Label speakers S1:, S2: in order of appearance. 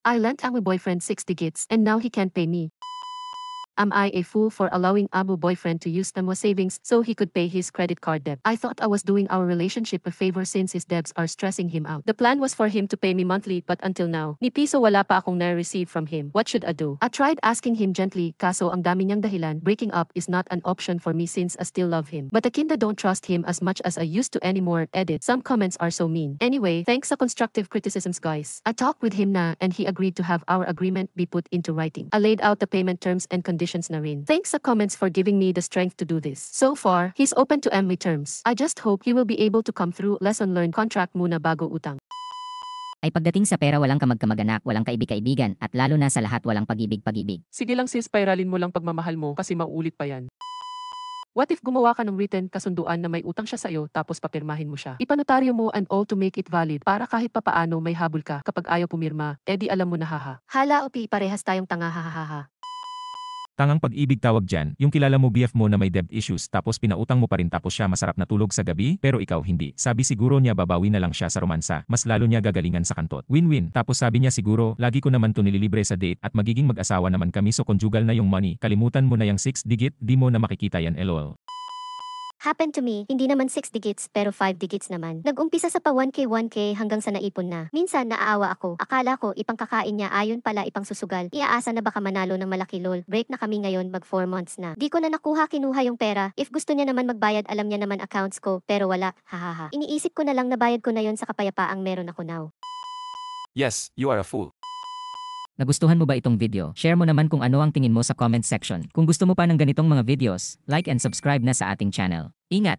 S1: I lent my boyfriend 60 gits and now he can't pay me. Am I a fool for allowing Abu boyfriend to use Tamwa savings so he could pay his credit card debt? I thought I was doing our relationship a favor since his debts are stressing him out. The plan was for him to pay me monthly but until now, ni piso wala pa akong na-receive from him. What should I do? I tried asking him gently kaso ang dami niyang dahilan. Breaking up is not an option for me since I still love him. But I kinda don't trust him as much as I used to anymore. Edit. Some comments are so mean. Anyway, thanks sa constructive criticisms guys. I talked with him na and he agreed to have our agreement be put into writing. I laid out the payment terms and conditions na rin. Thanks sa comments for giving me the strength to do this. So far, he's open to ME terms. I just hope he will be able to come through. Lesson learned, contract muna bago utang.
S2: Ay pagdating sa pera walang kamag-kamag-anak, walang kaibig-kaibigan, at lalo na sa lahat walang pag-ibig-pag-ibig.
S3: Sige lang sis, pairalin mo lang pagmamahal mo kasi maulit pa yan. What if gumawa ka ng written kasunduan na may utang siya sa'yo tapos papirmahin mo siya? Ipanotaryo mo and all to make it valid para kahit papaano may habol ka kapag ayaw pumirma, edi alam mo na haha.
S1: Hala opi, parehas tayong tanga hahaha.
S4: Tangang pag-ibig tawag dyan, yung kilala mo BF mo na may debt issues tapos pinautang mo pa rin tapos siya masarap na tulog sa gabi, pero ikaw hindi. Sabi siguro niya babawi na lang siya sa romansa, mas lalo niya gagalingan sa kantot. Win-win. Tapos sabi niya siguro, lagi ko naman to nililibre sa date at magiging mag-asawa naman kami so conjugal na yung money. Kalimutan mo na yung 6 digit, di mo na makikita yan lol.
S5: Happened to me, hindi naman 6 digits pero 5 digits naman. Nag-umpisa sa pa 1K hanggang sa naipon na. Minsan naaawa ako. Akala ko ipangkakain niya ayon pala ipang susugal. Iaasa na baka manalo ng malaki lol. Break na kami ngayon mag 4 months na. Di ko na kinuha yung pera. If gusto niya naman magbayad alam niya naman accounts ko pero wala. Hahaha. Iniisip ko na lang nabayad ko na yon sa kapayapaang meron ako now.
S6: Yes, you are a fool.
S2: Nagustuhan mo ba itong video? Share mo naman kung ano ang tingin mo sa comment section. Kung gusto mo pa ng ganitong mga videos, like and subscribe na sa ating channel. Ingat!